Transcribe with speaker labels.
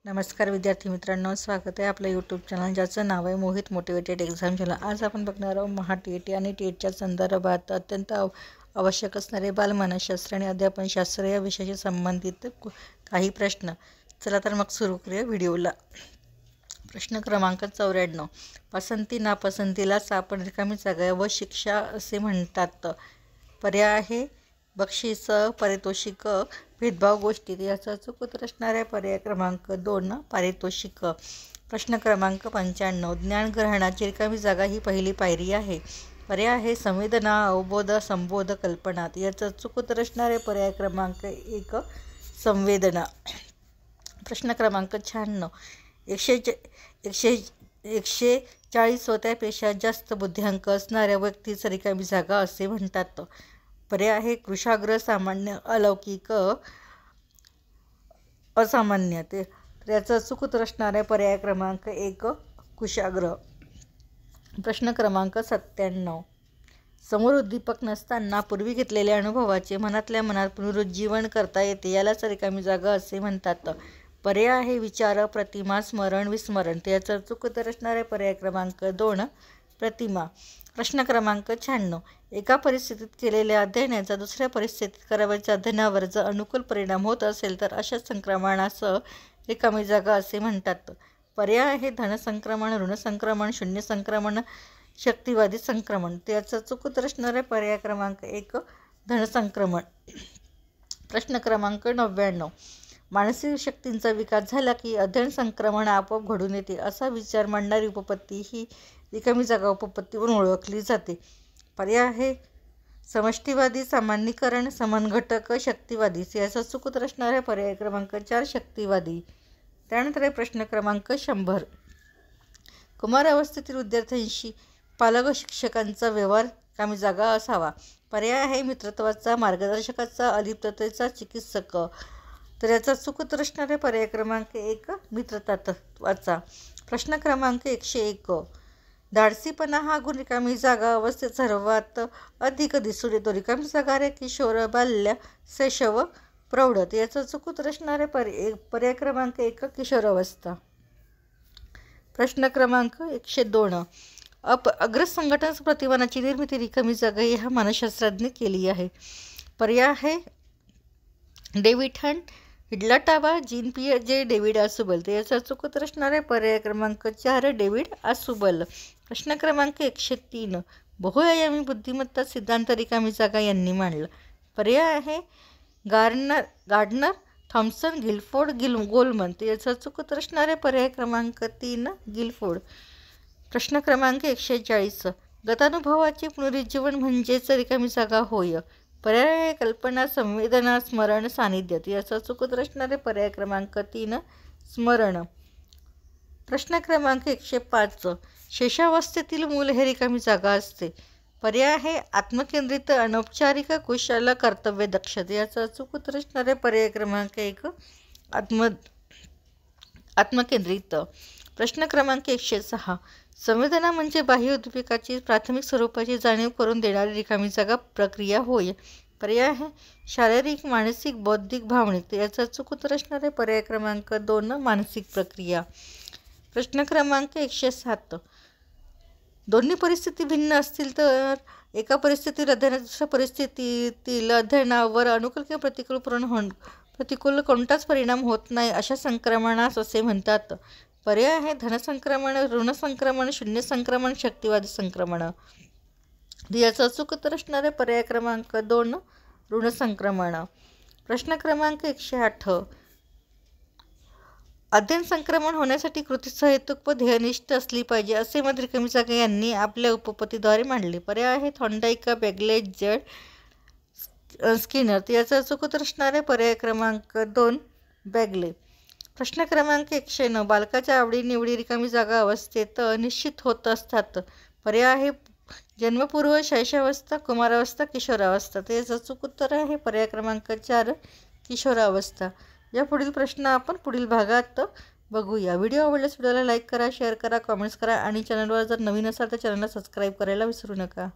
Speaker 1: नमस्कार विद्यार्थी मित्रांनो, स्वागत आहे आपलं यूट्यूब चॅनल ज्याचं नाव आहे मोहित मोटिवेटेड एक्झाम चॅनल। आज आपण बघणार आहोत महा-टी-ई-टी आणि टी-ईटीच्या संदर्भात अत्यंत आवश्यक असणारे बालमानसशास्त्र आणि अध्यापनशास्त्र या विषयाशी संबंधित काही प्रश्न। चला तर मग सुरू करूया व्हिडिओला। प्रश्न क्रमांक 94, पसंती नापसंतीला आपण रिकामी जागा व शिक्षा असे म्हणतात। पर्याय आहे बक्षीस, पारितोषिक, भेदभाव गोष्टी। याचा चूक उत्तर असणाऱ्या पर्याय क्रमांक 2 पारितोषिक। प्रश्न क्रमांक 95, ज्ञानग्रहणाची रिकामी जागा ही पहिली पायरी आहे। पर्याय आहे संवेदना, अवबोध, संबोध, कल्पना। याचा चूक उत्तर असणारे पर्याय क्रमांक 1 संवेदना। प्रश्न क्रमांक 96, 140 व त्यापेक्षा जास्त बुद्ध्यांक असणाऱ्या व्यक्तीस रिकामी जागा असे म्हणतात। पर्याय आहे कुशाग्र, सामान्य, अलौकिक, असामान्य। याचा चूक उत्तर असणारे पर्याय क्रमांक 1 कुशाग्र। प्रश्न क्रमांक 97, समोर उद्दीपक नसताना पूर्वी घेतलेल्या अनुभवाचे मनातल्या मनात पुनरुज्जीवन करता येते, यालाच रिकामी जागा असे म्हणतात। पर्याय आहे विचार, प्रतिमा, स्मरण, विस्मरण। याचा चूक उत्तर असणारे पर्याय क्रमांक 2 प्रतिमा। प्रश्न क्रमांक 96, एका परिस्थितीत केलेल्या अध्ययनाचा दुसऱ्या परिस्थितीत करावयाच्या अध्ययनावर जर अनुकूल परिणाम होत असेल तर अशा संक्रमणास रिकामी जागा असे म्हणतात। पर्याय आहे धन संक्रमण, ऋण संक्रमण, शून्य संक्रमण, शक्तिवादी संक्रमण। त्याचा चूक उत्तर असणारे पर्याय क्रमांक 1 धन संक्रमण। प्रश्न क्रमांक 99, मानसिक शक्तींचा विकास झाला की अध्ययन संक्रमण आपोआप घडून येते, असा विचार मांडणारी उपपत्ती ही रिकामी जागा उपपत्ती म्हणून ओळखली जाते। पर्याय आहे समष्टिवादी, सामान्यीकरण, समनघटक, शक्तिवादी। याचा चूक उत्तर असणारे पर्याय क्रमांक 4 शक्तिवादी। त्यानंतर प्रश्न क्रमांक 100, कुमार अवस्थेतील विद्यार्थ्यांशी पालक व शिक्षकांचा व्यवहार रिकामी जागा असावा। पर्याय आहे मित्रत्वाचा, मार्गदर्शकाचा, अलिप्ततेचा, चिकित्सक। तर याचा चूक उत्तर असणारे पर्याय क्रमांक 1 मित्रत्वाचा। प्रश्न क्रमांक 101, धाडसीपणा हा गुण रिकामी जागा अवस्थेत सर्वात अधिक दिसून येतो। रिकामी जागा रे किशोर, बाल्य, शैशव, प्रौढ। याचा चूक उत्तर असणारे पर्याय क्रमांक 1 किशोरावस्था। प्रश्न क्रमांक 102, अग्र संघटन प्रतिमानाची निर्मिती रिकामी जागा ह्या मानसशास्त्रज्ञ केली आहे। पर्याय आहे डेव्हिड हंट, हिडलाटाबा, जीन पियाजे, डेव्हिड आसुबल। याचा चूक उत्तर असणारे पर्याय क्रमांक 4 डेव्हिड आसुबल। प्रश्न क्रमांक 103, बहुआयामी बुद्धिमत्ता सिद्धांत रिकामी जागा यांनी मांडला। पर्याय आहे गार्डनर, थॉम्सन, गिलफोर्ड, गोलमन। याचा चूक उत्तर असणारे पर्याय क्रमांक 3 गिलफोर्ड। प्रश्न क्रमांक 140, गतानुभवाचे पुनरुज्जीवन म्हणजेच रिकामी जागा होय। पर्याय आहे कल्पना, संवेदना, स्मरण, सानिध्य। याचा चूक उत्तर असणारे पर्याय क्रमांक 3 स्मरण। प्रश्न क्रमांक 105, शेषावस्थेतील मूल हे रिकामी जागा असते। पर्याय आहे आत्मकेंद्रित, अनौपचारिक, कुशल, कर्तव्यदक्ष। याचा चूक उत्तर असणारे पर्याय क्रमांक 1 आत्मकेंद्रित। प्रश्न क्रमांक 106, संवेदना म्हणजे बाह्य उद्दीपकाची प्राथमिक स्वरूपाची जाणीव करून देणारी रिकामी जागा प्रक्रिया होय। पर्याय आहे शारीरिक, मानसिक, बौद्धिक, भावनिक। याचा चूक उत्तर असणारे पर्याय क्रमांक 2 मानसिक प्रक्रिया। प्रश्न क्रमांक 107, दोन्ही परिस्थिती भिन्न असतील तर एका परिस्थितीतील अध्ययनाचा दुसऱ्या परिस्थितीतील अध्ययनावर अनुकूल किंवा प्रतिकूल कोणताच परिणाम होत नाही, अशा संक्रमणास असे म्हणतात। पर्याय आहे धन संक्रमण, ऋण संक्रमण, शून्य संक्रमण, शक्तिवादी संक्रमण। याचा चूक उत्तर असणारे पर्याय क्रमांक 2 ऋण संक्रमण। प्रश्न क्रमांक 108, अध्ययन संक्रमण होण्यासाठी कृती सहेतुक व ध्येयनिष्ठ असली पाहिजे, असे मत रिकामी जागा यांनी आपल्या उपपत्तीद्वारे मांडले। पर्याय आहे थॉर्नडाईक, बेगले, जेड, स्किनर। याचा चूक उत्तर असणारे पर्याय क्रमांक 2 बेगले। प्रश्न क्रमांक 109, बालकाच्या आवडीनिवडी रिकामी जागा अवस्थेत निश्चित होत असतात। पर्याय आहे जन्मपूर्व, शैशवावस्था, कुमारावस्था, किशोरावस्था। याचा चूक उत्तर आहे पर्याय क्रमांक 4 किशोरावस्था। या पुढील प्रश्न आपण पुढील भागात बघूया। व्हिडिओ आवडल्यास व्हिडिओला लाईक करा, शेअर करा, कमेंट्स करा आणि चॅनलवर जर नवीन असाल तर चॅनलला सबस्क्राईब करायला विसरू नका।